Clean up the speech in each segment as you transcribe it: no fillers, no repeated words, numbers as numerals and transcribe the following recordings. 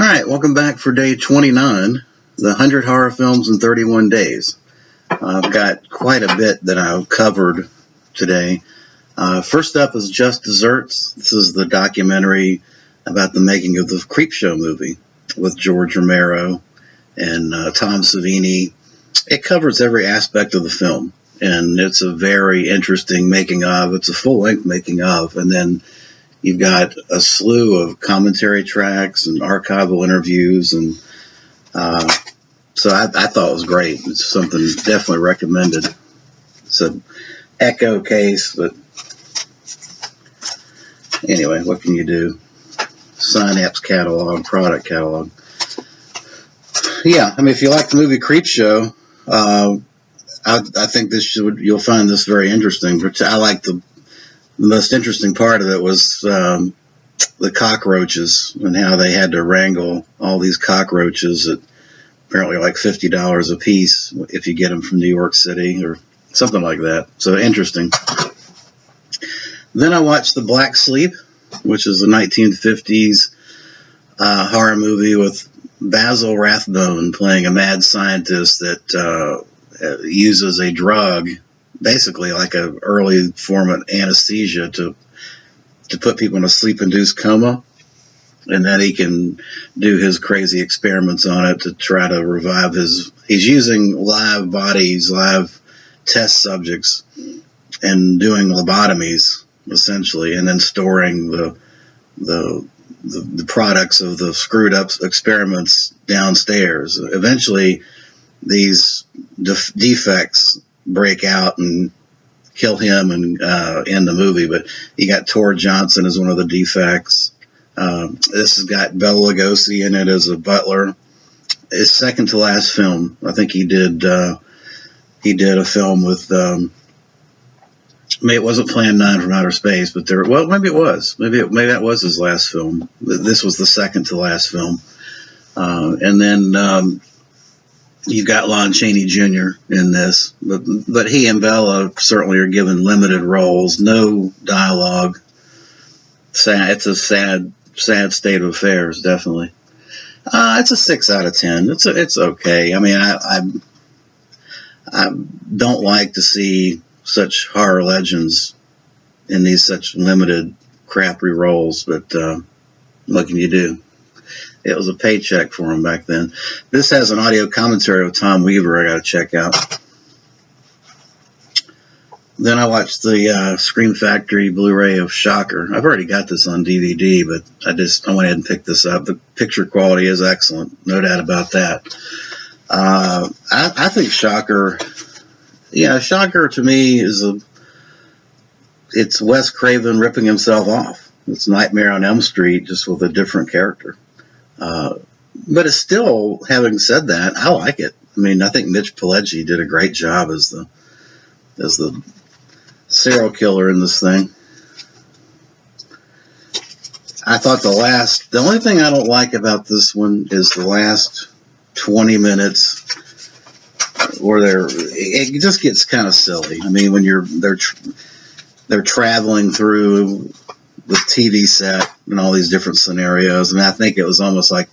right, welcome back for day 29, the 100 horror films in 31 days. I've got quite a bit that I've covered today. First up is Just Desserts. This is the documentary about the making of the Creepshow movie with George Romero and Tom Savini. It covers every aspect of the film, and it's a very interesting making of. It's a full-length making of, and then you've got a slew of commentary tracks and archival interviews, and so I thought it was great. It's something definitely recommended. It's an echo case, but anyway, what can you do? Synapse catalog, product catalog. Yeah, I mean, if you like the movie Creepshow, I think you'll find this very interesting. I like the most interesting part of it was the cockroaches and how they had to wrangle all these cockroaches at apparently like $50 a piece if you get them from New York City or something like that. So interesting. Then I watched The Black Sleep, which is a 1950s horror movie with Basil Rathbone playing a mad scientist that uses a drug, basically like an early form of anesthesia, to put people in a sleep-induced coma, and then he can do his crazy experiments on it to try to revive he's using live bodies, live test subjects, and doing lobotomies essentially, and then storing the products of the screwed up experiments downstairs. Eventually these defects break out and kill him and end the movie, but you got Tor Johnson as one of the defects. This has got Bela Lugosi in it as a butler. His second to last film. I think he did a film with it wasn't Plan 9 from Outer Space, but maybe it was. Maybe that was his last film. This was the second to last film. And then you've got Lon Chaney Jr. in this, but he and Bella certainly are given limited roles, no dialogue. It's a sad state of affairs, definitely. It's a 6 out of 10. It's okay. I mean, I don't like to see such horror legends in these such limited, crappy roles, but what can you do? It was a paycheck for him back then. This has an audio commentary of Tom Weaver I got to check out. Then I watched the Scream Factory Blu-ray of Shocker. I've already got this on DVD, but I went ahead and picked this up. The picture quality is excellent, no doubt about that. I think Shocker, Shocker to me it's Wes Craven ripping himself off. It's Nightmare on Elm Street, just with a different character. But it's still, having said that, I like it. I mean, I think Mitch Pileggi did a great job as the serial killer in this thing. I thought the only thing I don't like about this one is the last 20 minutes where it just gets kind of silly. I mean, when they're traveling through the TV set and all these different scenarios, and I think it was almost like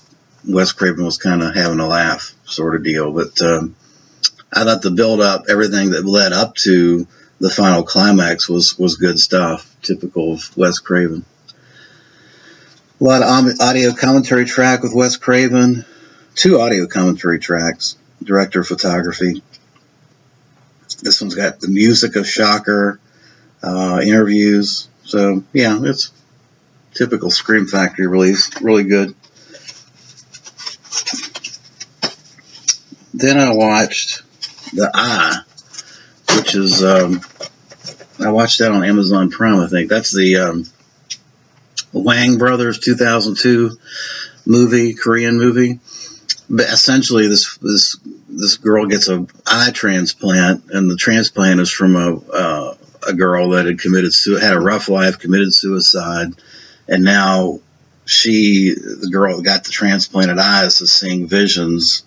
Wes Craven was kind of having a laugh sort of deal. But I thought the build-up, everything that led up to the final climax was good stuff, typical of Wes Craven. A lot of audio commentary track with Wes Craven, 2 audio commentary tracks, director of photography. This one's got the music of Shocker, interviews. So, yeah, it's typical Scream Factory release. Really good. Then I watched The Eye, which is, I watched that on Amazon Prime, I think. That's the Wang Brothers 2002 movie, Korean movie. But essentially, this girl gets an eye transplant, and the transplant is from a girl that had a rough life, committed suicide, and now the girl that got the transplanted eyes is seeing visions,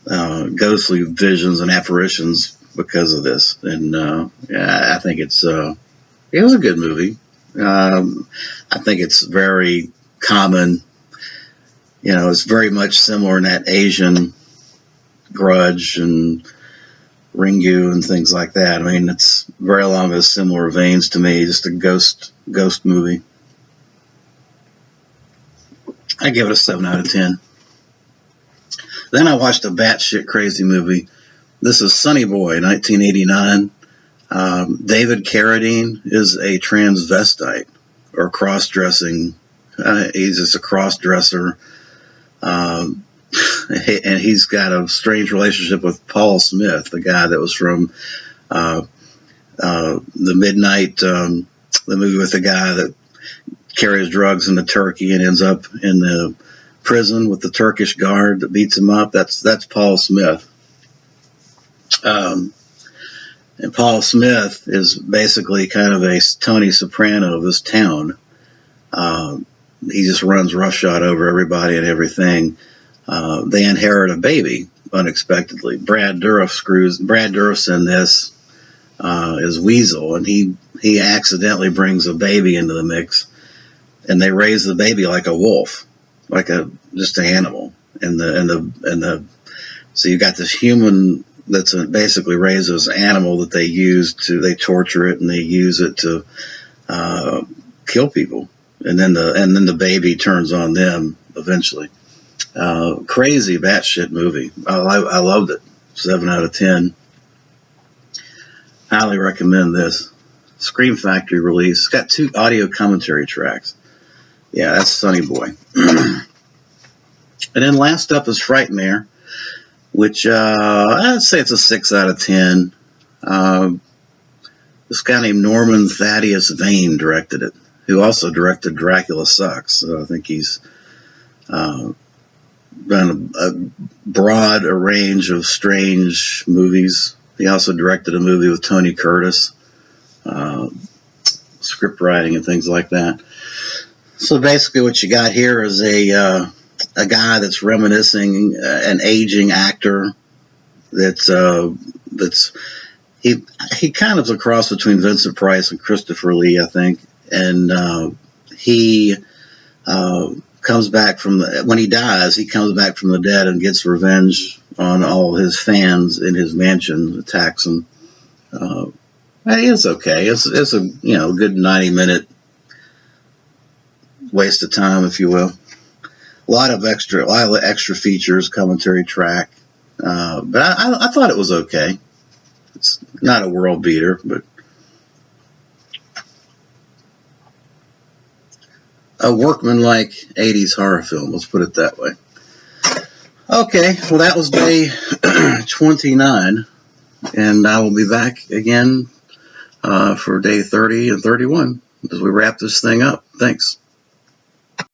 ghostly visions and apparitions because of this. And I think it was a good movie. I think it's very common It's very much similar in that Asian Grudge and Ringu and things like that. I mean, it's very along those similar veins to me. Just a ghost movie. I give it a 7 out of 10. Then I watched a batshit crazy movie. This is Sonny Boy, 1989. David Carradine is a transvestite or cross-dressing. He's just a cross-dresser. And he's got a strange relationship with Paul Smith, the guy that was from the Midnight, the movie with the guy that carries drugs into Turkey and ends up in the prison with the Turkish guard that beats him up. That's Paul Smith. And Paul Smith is basically kind of a Tony Soprano of this town. He just runs roughshod over everybody and everything. They inherit a baby unexpectedly. Brad Dourif's in this is Weasel, and he accidentally brings a baby into the mix, and they raise the baby like a wolf, like just an animal. So you got this human that's basically raised as an animal that they torture it and they use it to kill people, and then the baby turns on them eventually. Crazy batshit movie. I loved it. 7 out of 10. Highly recommend this. Scream Factory release. It's got 2 audio commentary tracks. Yeah, that's Sonny Boy. And then last up is Frightmare, which I'd say it's a 6 out of 10. This guy named Norman Thaddeus Vane directed it, who also directed Dracula Sucks. So I think he's done a broad range of strange movies. He also directed a movie with Tony Curtis, script writing and things like that. So basically what you got here is a guy that's reminiscing an aging actor he kind of is a cross between Vincent Price and Christopher Lee, I think. And he comes back when he dies, he comes back from the dead and gets revenge on all his fans in his mansion, attacks them. It's okay. It's a good 90-minute waste of time, if you will. A lot of extra features, commentary track. But I thought it was okay. It's not a world beater, but a workmanlike 80s horror film, let's put it that way. Okay, well that was day 29, and I will be back again for day 30 and 31 as we wrap this thing up. Thanks.